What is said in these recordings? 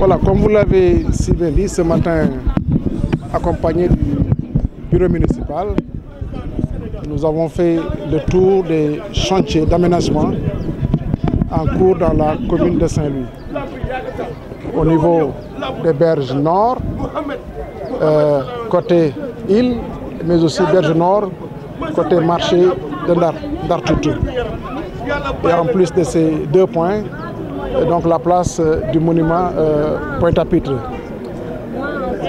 Voilà, comme vous l'avez si bien dit, ce matin, accompagné du bureau municipal, nous avons fait le tour des chantiers d'aménagement en cours dans la commune de Saint-Louis. Au niveau des berges nord, côté île, mais aussi berge nord, côté marché de Ndartoutou. Et en plus de ces deux points, donc la place du monument Pointe-à-Pitre.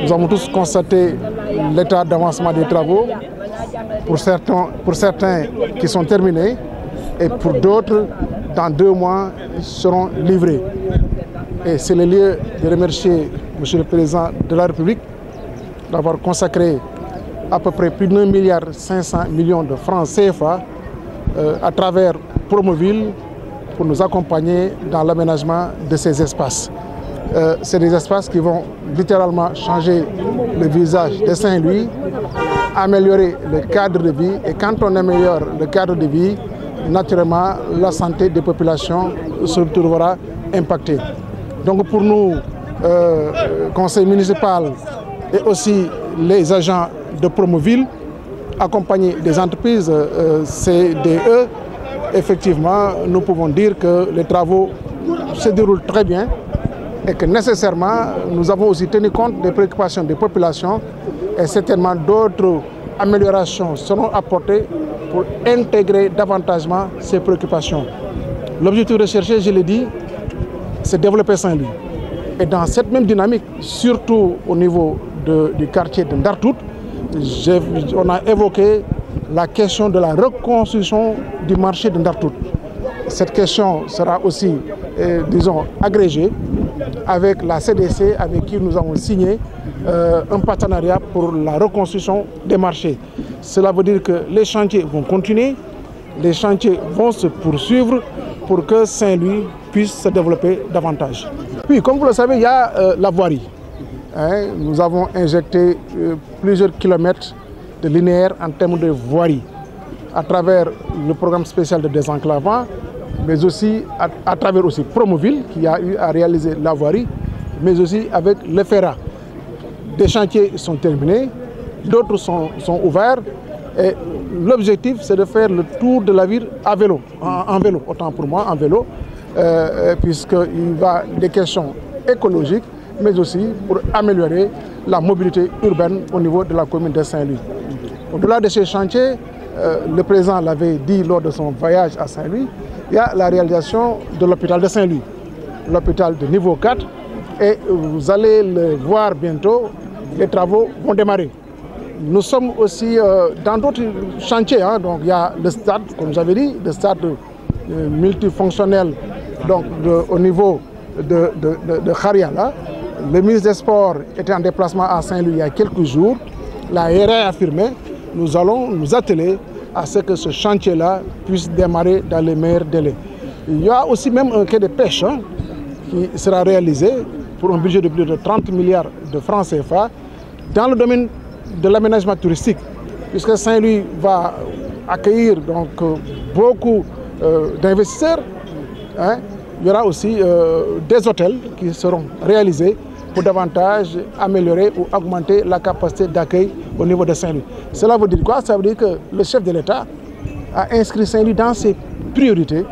Nous avons tous constaté l'état d'avancement des travaux, pour certains qui sont terminés et pour d'autres, dans 2 mois, seront livrés. Et c'est le lieu de remercier M. le Président de la République d'avoir consacré à peu près plus d'1,5 milliard de francs CFA à travers Promoville pour nous accompagner dans l'aménagement de ces espaces. C'est des espaces qui vont littéralement changer le visage de Saint-Louis, améliorer le cadre de vie. Et quand on améliore le cadre de vie, naturellement, la santé des populations se retrouvera impactée. Donc pour nous, conseil municipal et aussi les agents de Promoville, accompagnés des entreprises CDE, effectivement, nous pouvons dire que les travaux se déroulent très bien et que nécessairement, nous avons aussi tenu compte des préoccupations des populations et certainement d'autres améliorations seront apportées pour intégrer davantage ces préoccupations. L'objectif recherché, je l'ai dit, c'est développer Saint-Louis. Et dans cette même dynamique, surtout au niveau du quartier de Ndartout, on a évoqué la question de la reconstruction du marché de Ndartout. Cette question sera aussi, disons, agrégée avec la CDC, avec qui nous avons signé un partenariat pour la reconstruction des marchés. Cela veut dire que les chantiers vont continuer, les chantiers vont se poursuivre pour que Saint-Louis puisse se développer davantage. Puis, comme vous le savez, il y a la voirie. Nous avons injecté plusieurs kilomètres de linéaire en termes de voirie à travers le programme spécial de désenclavement, mais aussi à travers aussi Promoville qui a eu à réaliser la voirie, mais aussi avec le FERA. Des chantiers sont terminés, d'autres sont ouverts et l'objectif c'est de faire le tour de la ville à vélo, en vélo, autant pour moi en vélo, puisqu'il va des questions écologiques, mais aussi pour améliorer la mobilité urbaine au niveau de la commune de Saint-Louis. Au-delà de ces chantiers, le président l'avait dit lors de son voyage à Saint-Louis, il y a la réalisation de l'hôpital de Saint-Louis, l'hôpital de niveau 4, et vous allez le voir bientôt, les travaux vont démarrer. Nous sommes aussi dans d'autres chantiers, donc il y a le stade, comme j'avais dit, le stade multifonctionnel donc, au niveau de Khariala. Le ministre des Sports était en déplacement à Saint-Louis il y a quelques jours. La RA a affirmé, nous allons nous atteler à ce que ce chantier-là puisse démarrer dans les meilleurs délais. Il y a aussi même un quai de pêche qui sera réalisé pour un budget de plus de 30 milliards de francs CFA dans le domaine de l'aménagement touristique, puisque Saint-Louis va accueillir donc, beaucoup d'investisseurs. Il y aura aussi des hôtels qui seront réalisés pour davantage améliorer ou augmenter la capacité d'accueil au niveau de Saint-Louis. Cela veut dire quoi? Ça veut dire que le chef de l'État a inscrit Saint-Louis dans ses priorités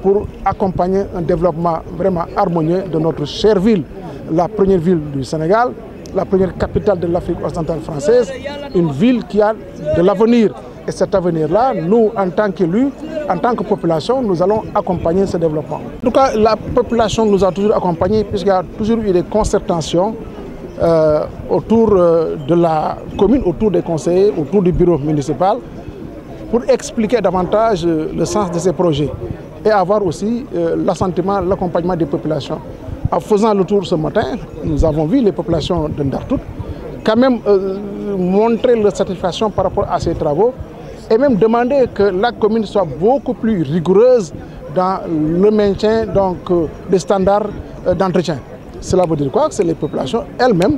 pour accompagner un développement vraiment harmonieux de notre chère ville, la première ville du Sénégal, la première capitale de l'Afrique occidentale française, une ville qui a de l'avenir. Et cet avenir-là, nous, en tant qu'élus, en tant que population, nous allons accompagner ce développement. En tout cas, la population nous a toujours accompagnés puisqu'il y a toujours eu des concertations autour de la commune, autour des conseillers, autour du bureau municipal, pour expliquer davantage le sens de ces projets et avoir aussi l'assentiment, l'accompagnement des populations. En faisant le tour ce matin, nous avons vu les populations de Ndartout quand même montrer leur satisfaction par rapport à ces travaux et même demander que la commune soit beaucoup plus rigoureuse dans le maintien donc, des standards d'entretien. Cela veut dire quoi? C'est les populations elles-mêmes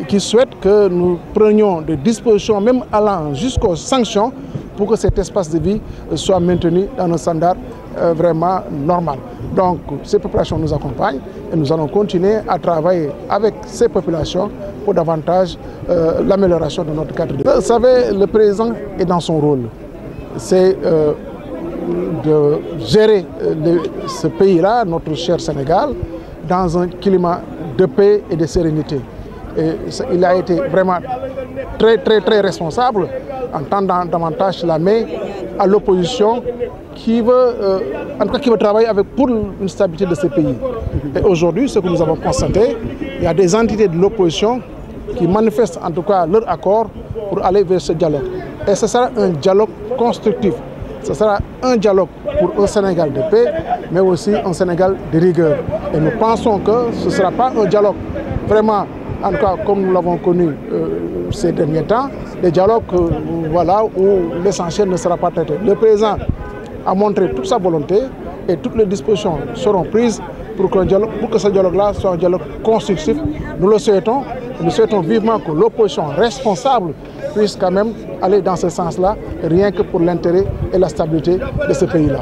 qui souhaitent que nous prenions des dispositions, même allant jusqu'aux sanctions, pour que cet espace de vie soit maintenu dans nos standards vraiment normale. Donc ces populations nous accompagnent et nous allons continuer à travailler avec ces populations pour davantage l'amélioration de notre cadre de vie. Vous savez, le président est dans son rôle. C'est de gérer ce pays-là, notre cher Sénégal, dans un climat de paix et de sérénité. Et il a été vraiment très responsable en tendant davantage la main à l'opposition qui veut, en tout cas qui veut travailler pour une stabilité de ce pays. Et aujourd'hui, ce que nous avons constaté, il y a des entités de l'opposition qui manifestent en tout cas leur accord pour aller vers ce dialogue. Et ce sera un dialogue constructif. Ce sera un dialogue pour un Sénégal de paix, mais aussi un Sénégal de rigueur. Et nous pensons que ce ne sera pas un dialogue vraiment, en tout cas comme nous l'avons connu ces derniers temps, des dialogues voilà, où l'essentiel ne sera pas traité. Le président a montré toute sa volonté et toutes les dispositions seront prises pour que ce dialogue-là soit un dialogue constructif. Nous le souhaitons. Nous souhaitons vivement que l'opposition responsable puisse quand même aller dans ce sens-là, rien que pour l'intérêt et la stabilité de ce pays-là.